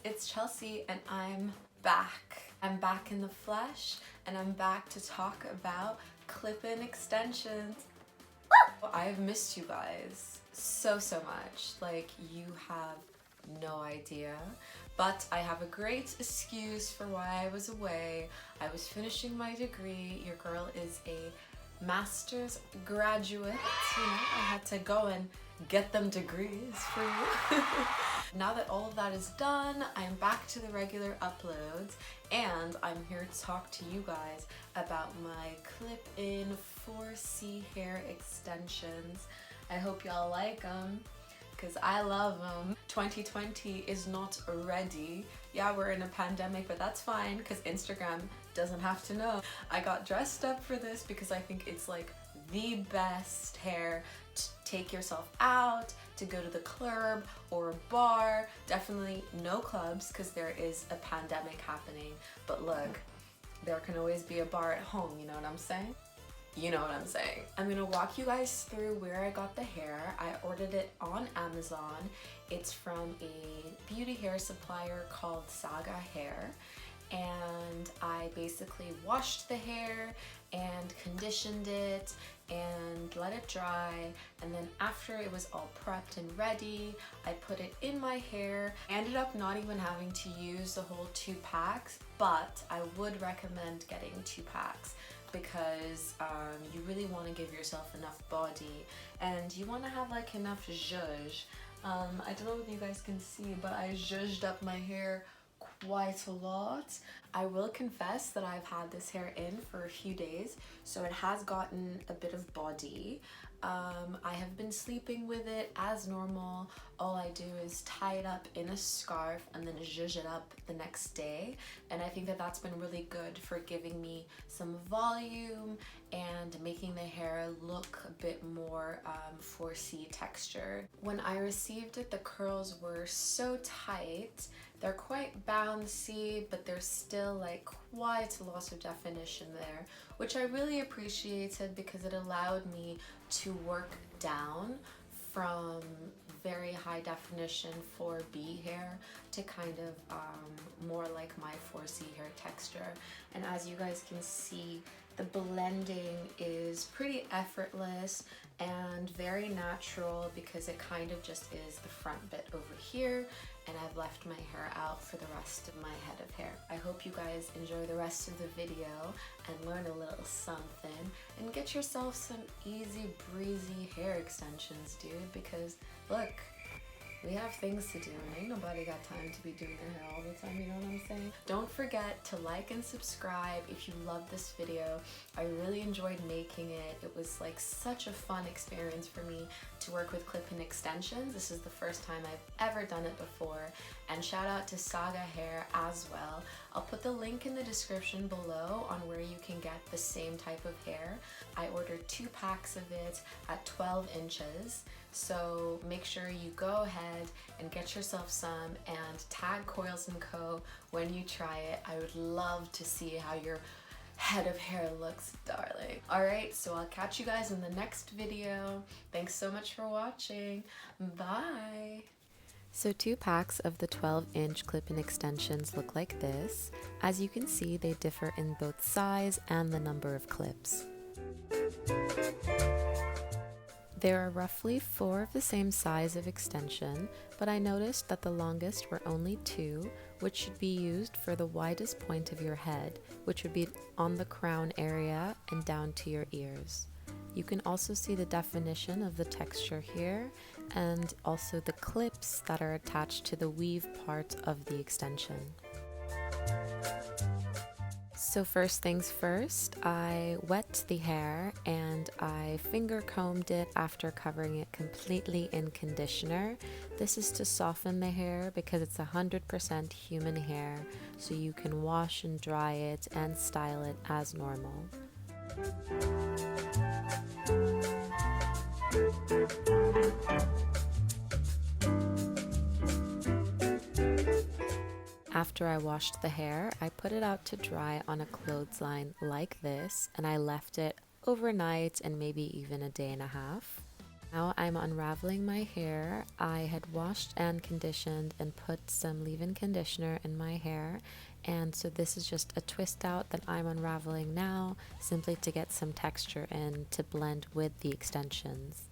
it's Chelsea and I'm back. I'm back in the flesh and I'm back to talk about clip-in extensions. I've missed you guys so much. Like, you have no idea. But I have a great excuse for why I was away. I was finishing my degree. Your girl is a master's graduate. You know, I had to go and get them degrees for you. Now that all of that is done, I'm back to the regular uploads and I'm here to talk to you guys about my clip-in 4C hair extensions. I hope y'all like them because I love them. 2020 is not ready. Yeah, we're in a pandemic, but that's fine because Instagram doesn't have to know. I got dressed up for this because I think it's like the best hair to take yourself out, to go to the club or a bar. Definitely no clubs because there is a pandemic happening. But look, there can always be a bar at home, you know what I'm saying? You know what I'm saying. I'm gonna walk you guys through where I got the hair. I ordered it on Amazon. It's from a beauty hair supplier called Saga Hair. And I basically washed the hair and conditioned it and let it dry, and then after it was all prepped and ready, I put it in my hair. I ended up not even having to use the whole 2 packs, but I would recommend getting 2 packs because you really want to give yourself enough body and you want to have like enough zhuzh. I don't know if you guys can see, but I zhuzhed up my hair quite a lot. I will confess that I've had this hair in for a few days, so it has gotten a bit of body. I have been sleeping with it as normal. All I do is tie it up in a scarf and then zhuzh it up the next day, and I think that that's been really good for giving me some volume and making the hair look a bit more 4C texture. When I received it, the curls were so tight. They're quite bouncy, but there's still like quite a lot of definition there, which I really appreciated because it allowed me to work down from very high definition 4B hair to kind of more like my 4C hair texture. And as you guys can see, the blending is pretty effortless and very natural because it kind of just is the front bit over here, and I've left my hair out for the rest of my head of hair. I hope you guys enjoy the rest of the video and learn a little something and get yourself some easy breezy hair extensions, dude, because look, we have things to do and ain't nobody got time to be doing their hair all the time, you know what I'm saying? Don't forget to like and subscribe if you love this video. I really enjoyed making it. It was like such a fun experience for me to work with clip-in extensions. This is the first time I've ever done it before, and shout out to Saga Hair as well. I'll put the link in the description below on where you can get the same type of hair. I ordered 2 packs of it at 12 inches. So make sure you go ahead and get yourself some and tag Coils&Co when you try it. I would love to see how your head of hair looks, darling. Alright, so I'll catch you guys in the next video. Thanks so much for watching. Bye! So 2 packs of the 12-inch clip-in extensions look like this. As you can see, they differ in both size and the number of clips. There are roughly 4 of the same size of extension, but I noticed that the longest were only 2, which should be used for the widest point of your head, which would be on the crown area and down to your ears. You can also see the definition of the texture here, and also the clips that are attached to the weave part of the extension. So first things first, I wet the hair and I finger combed it after covering it completely in conditioner. This is to soften the hair because it's 100% human hair, so you can wash and dry it and style it as normal. After I washed the hair, I put it out to dry on a clothesline like this, and I left it overnight and maybe even a day and a half. Now I'm unraveling my hair. I had washed and conditioned and put some leave-in conditioner in my hair, and so this is just a twist out that I'm unraveling now, simply to get some texture in to blend with the extensions.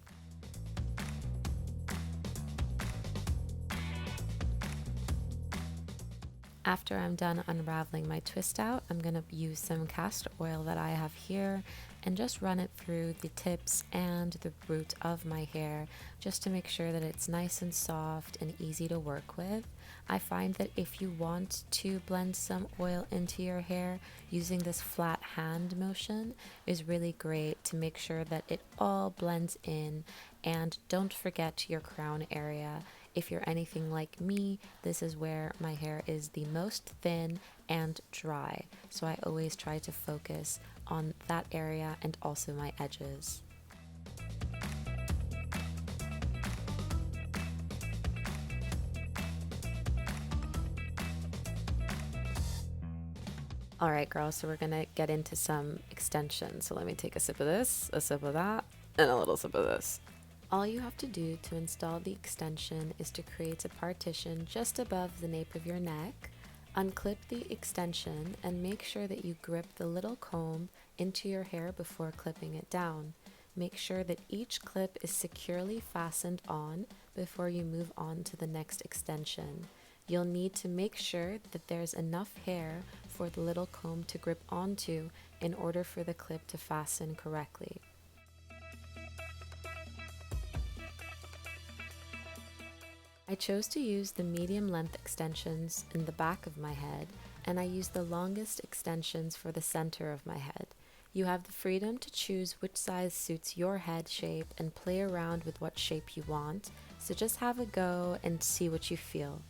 After I'm done unraveling my twist out, I'm going to use some castor oil that I have here and just run it through the tips and the root of my hair just to make sure that it's nice and soft and easy to work with. I find that if you want to blend some oil into your hair, using this flat hand motion is really great to make sure that it all blends in. And don't forget your crown area. If you're anything like me, this is where my hair is the most thin and dry. So I always try to focus on that area and also my edges. All right, girls, so we're gonna get into some extensions. So let me take a sip of this, a sip of that, and a little sip of this. All you have to do to install the extension is to create a partition just above the nape of your neck, unclip the extension, and make sure that you grip the little comb into your hair before clipping it down. Make sure that each clip is securely fastened on before you move on to the next extension. You'll need to make sure that there's enough hair for the little comb to grip onto in order for the clip to fasten correctly. I chose to use the medium length extensions in the back of my head, and I used the longest extensions for the center of my head. You have the freedom to choose which size suits your head shape and play around with what shape you want, so just have a go and see what you feel.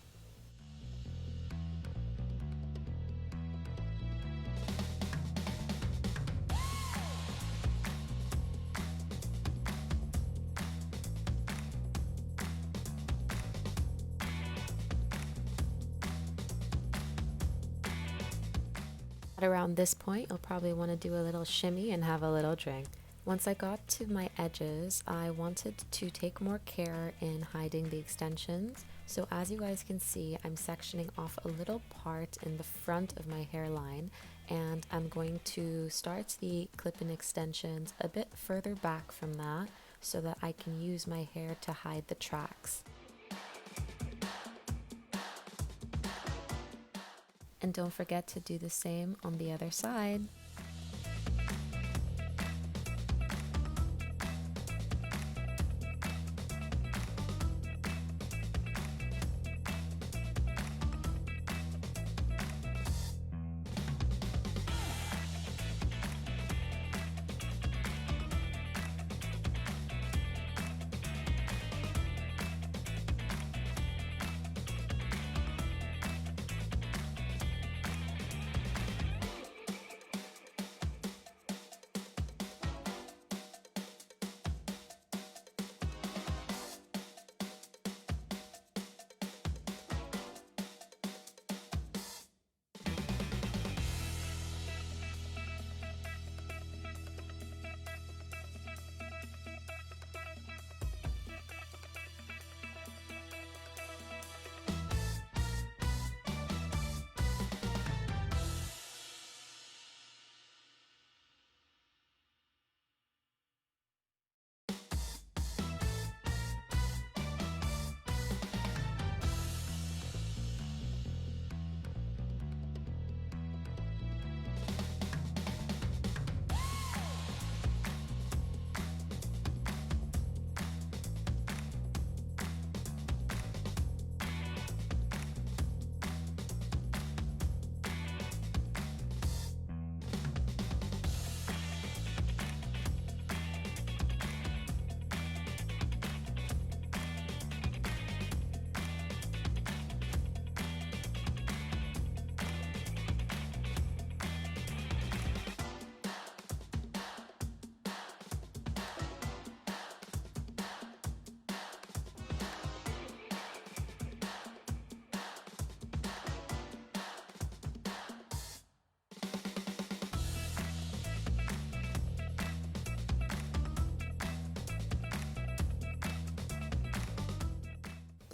At around this point, you'll probably want to do a little shimmy and have a little drink. Once I got to my edges, I wanted to take more care in hiding the extensions. So as you guys can see, I'm sectioning off a little part in the front of my hairline, and I'm going to start the clip-in extensions a bit further back from that so that I can use my hair to hide the tracks. And don't forget to do the same on the other side.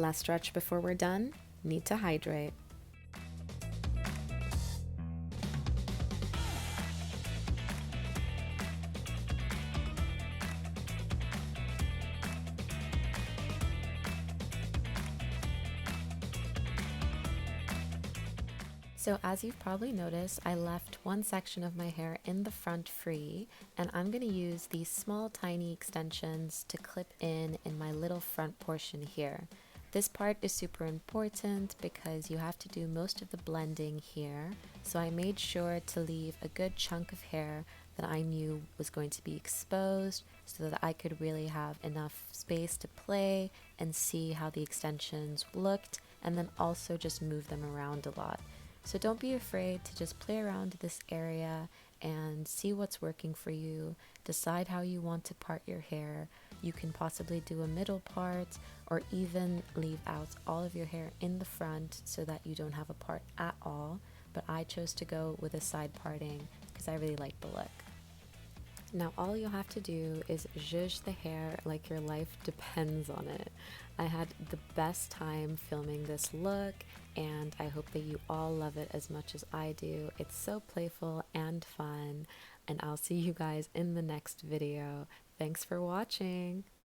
Last stretch before we're done. Need to hydrate. So as you've probably noticed, I left one section of my hair in the front free, and I'm going to use these small tiny extensions to clip in my little front portion here. This part is super important because you have to do most of the blending here, so I made sure to leave a good chunk of hair that I knew was going to be exposed so that I could really have enough space to play and see how the extensions looked, and then also just move them around a lot. So don't be afraid to just play around this area and see what's working for you. Decide how you want to part your hair. You can possibly do a middle part or even leave out all of your hair in the front so that you don't have a part at all. But I chose to go with a side parting because I really like the look. Now all you'll have to do is zhuzh the hair like your life depends on it. I had the best time filming this look, and I hope that you all love it as much as I do. It's so playful and fun, and I'll see you guys in the next video. Thanks for watching!